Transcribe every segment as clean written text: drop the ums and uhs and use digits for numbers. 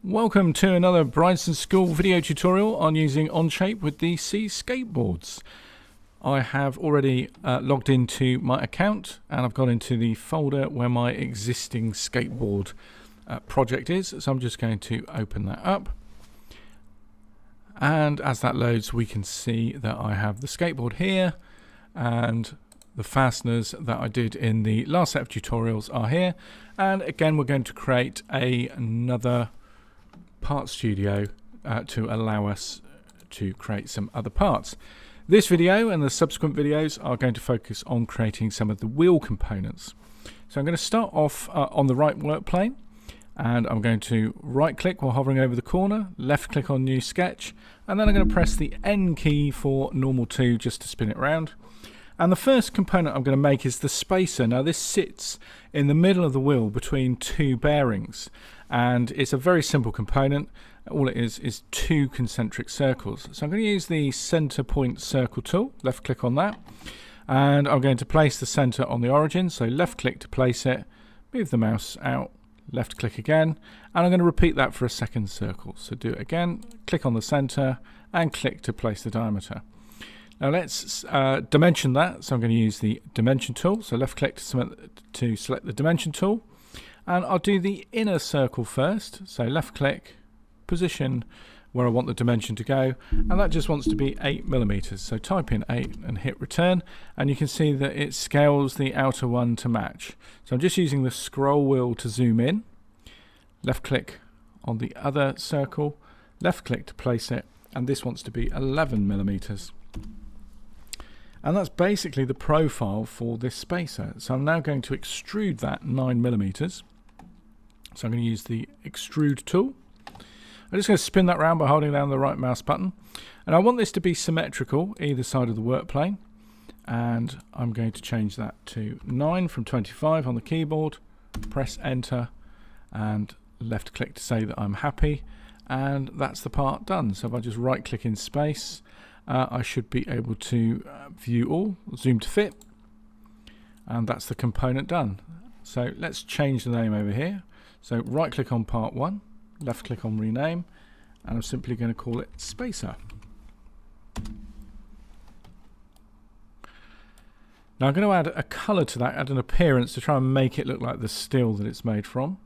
Welcome to another Bryanston School video tutorial on using Onshape with the C skateboards. I have already logged into my account and I've gone into the folder where my existing skateboard project is. So I'm just going to open that up. And as that loads, we can see that I have the skateboard here and the fasteners that I did in the last set of tutorials are here. And again, we're going to create another part studio to allow us to create some other parts. This video and the subsequent videos are going to focus on creating some of the wheel components. So I'm going to start off on the right work plane, and I'm going to right click while hovering over the corner, left click on new sketch, and then I'm going to press the N key for normal 2 just to spin it around. And the first component I'm going to make is the spacer. Now this sits in the middle of the wheel between two bearings, and it's a very simple component. All it is 2 concentric circles. So I'm going to use the center point circle tool, left click on that, and I'm going to place the center on the origin. So left click to place it, move the mouse out, left click again, and I'm going to repeat that for a second circle. So do it again, click on the center and click to place the diameter. Now let's dimension that. So I'm going to use the dimension tool. So left click to select the dimension tool. And I'll do the inner circle first. So left click, position where I want the dimension to go. And that just wants to be 8 millimeters. So type in 8 and hit return. And you can see that it scales the outer one to match. So I'm just using the scroll wheel to zoom in. Left click on the other circle. Left click to place it. And this wants to be 11 millimeters. And that's basically the profile for this spacer. So I'm now going to extrude that 9 millimeters. So I'm going to use the extrude tool. I'm just going to spin that round by holding down the right mouse button. And I want this to be symmetrical either side of the work plane. And I'm going to change that to 9 from 25 on the keyboard. Press enter and left click to say that I'm happy. And that's the part done. So if I just right click in space, I should be able to view all, zoom to fit, and that's the component done. So let's change the name over here. So right click on part 1, left click on rename, and I'm simply going to call it spacer. Now I'm going to add a colour to that, add an appearance to try and make it look like the steel that it's made from.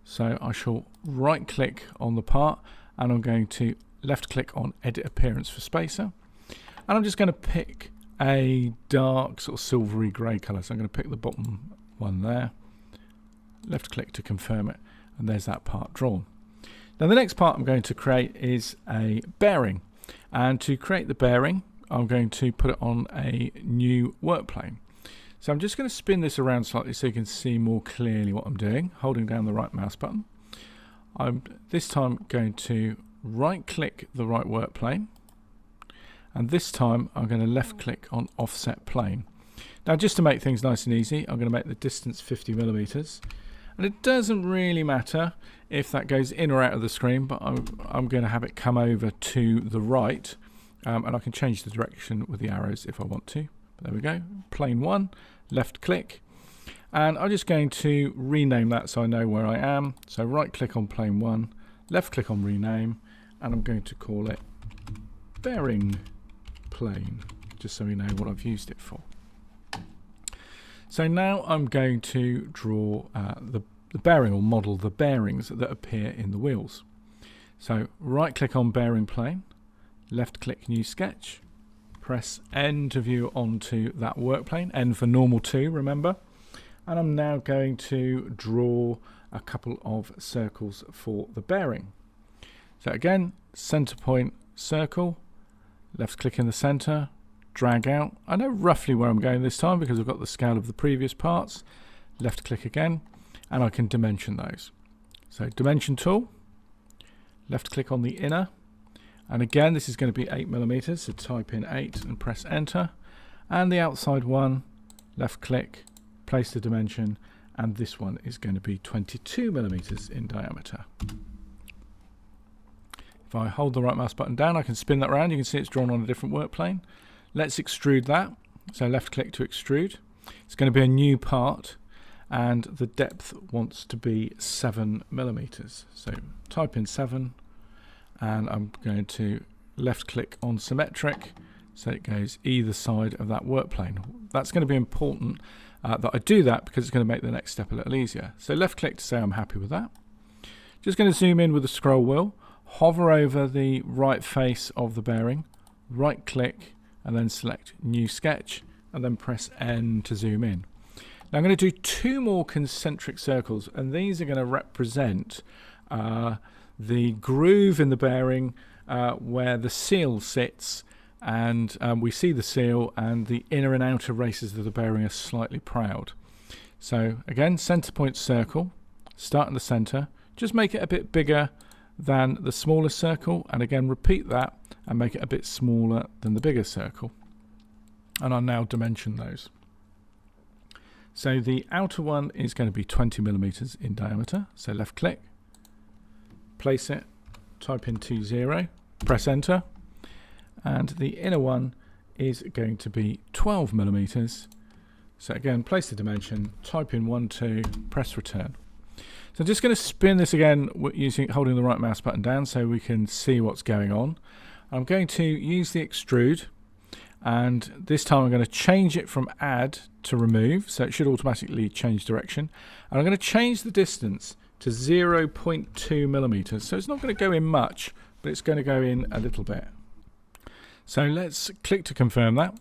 So I shall right click on the part and I'm going to left click on edit appearance for spacer, and I'm just going to pick a dark sort of silvery grey colour. So I'm going to pick the bottom one there, left click to confirm it, and there's that part drawn. Now the next part I'm going to create is a bearing, and to create the bearing I'm going to put it on a new work plane. So I'm just going to spin this around slightly so you can see more clearly what I'm doing, holding down the right mouse button. I'm this time going to right click the right work plane, and this time I'm going to left click on offset plane. Now just to make things nice and easy, I'm going to make the distance 50 millimeters, and it doesn't really matter if that goes in or out of the screen, but I'm going to have it come over to the right, and I can change the direction with the arrows if I want to. There we go, plane 1, left click, and I'm just going to rename that so I know where I am. So right click on plane 1, left click on rename, and I'm going to call it bearing plane, just so we know what I've used it for. So now I'm going to draw the bearing, or model the bearings that appear in the wheels. So right click on bearing plane, left click new sketch, press N to view onto that work plane, N for normal 2, remember, and I'm now going to draw a couple of circles for the bearing. So again, center point circle, left click in the center, drag out. I know roughly where I'm going this time because I've got the scale of the previous parts. Left click again, and I can dimension those. So dimension tool, left click on the inner, and again this is going to be 8 millimeters, so type in 8 and press enter. And the outside one, left click, place the dimension, and this one is going to be 22 millimeters in diameter. If I hold the right mouse button down, I can spin that around. You can see it's drawn on a different work plane. Let's extrude that. So left click to extrude. It's going to be a new part. and the depth wants to be 7mm. So type in 7, and I'm going to left click on symmetric so it goes either side of that work plane. That's going to be important that I do that because it's going to make the next step a little easier. So left click to say I'm happy with that. Just going to zoom in with the scroll wheel, hover over the right face of the bearing, right click and then select new sketch and then press N to zoom in. Now I'm going to do 2 more concentric circles, and these are going to represent the groove in the bearing where the seal sits, and we see the seal and the inner and outer races of the bearing are slightly proud. So again, center point circle, start in the center, just make it a bit bigger than the smaller circle, and again repeat that and make it a bit smaller than the bigger circle. And I'll now dimension those. So the outer one is going to be 20mm in diameter, so left click, place it, type in 20, press enter, and the inner one is going to be 12mm. So again, place the dimension, type in 12, press return. So I'm just going to spin this again holding the right mouse button down so we can see what's going on. I'm going to use the extrude, and this time I'm going to change it from add to remove, so it should automatically change direction, and I'm going to change the distance to 0.2mm. So it's not going to go in much, but it's going to go in a little bit. So let's click to confirm that,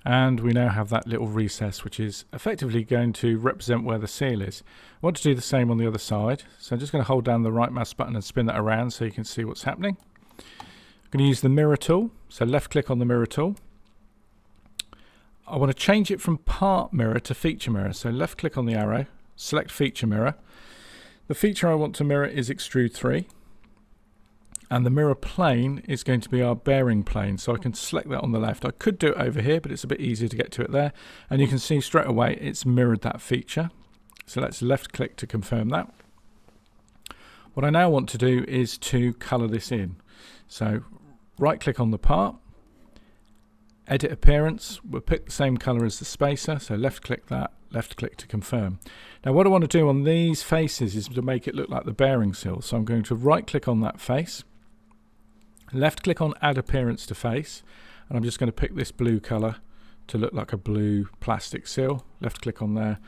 and we now have that little recess which is effectively going to represent where the seal is. I want to do the same on the other side, so I'm just going to hold down the right mouse button and spin that around so you can see what's happening. I'm going to use the mirror tool, so left click on the mirror tool. I want to change it from part mirror to feature mirror, so left click on the arrow, select feature mirror. The feature I want to mirror is extrude 3, and the mirror plane is going to be our bearing plane, so I can select that on the left. I could do it over here, but it's a bit easier to get to it there, and you can see straight away it's mirrored that feature. So let's left click to confirm that. What I now want to do is to colour this in. So right click on the part, edit appearance, we'll pick the same colour as the spacer, so left click that, left click to confirm. Now what I want to do on these faces is to make it look like the bearing seal, so I'm going to right click on that face, left click on add appearance to face, and I'm just going to pick this blue colour to look like a blue plastic seal, left click on there,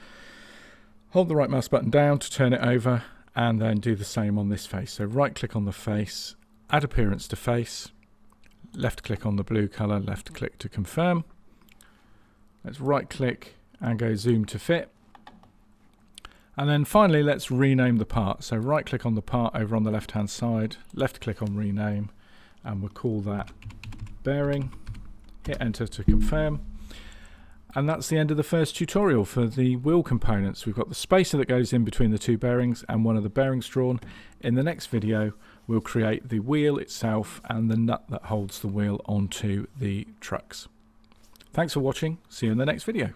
hold the right mouse button down to turn it over, and then do the same on this face. So right click on the face, add appearance to face, left click on the blue colour, left click to confirm. Let's right click and go zoom to fit. And then finally let's rename the part. So right click on the part over on the left hand side, left click on rename, and we'll call that bearing. Hit enter to confirm. And that's the end of the first tutorial for the wheel components. We've got the spacer that goes in between the 2 bearings and one of the bearings drawn. In the next video we'll create the wheel itself and the nut that holds the wheel onto the trucks. Thanks for watching. See you in the next video.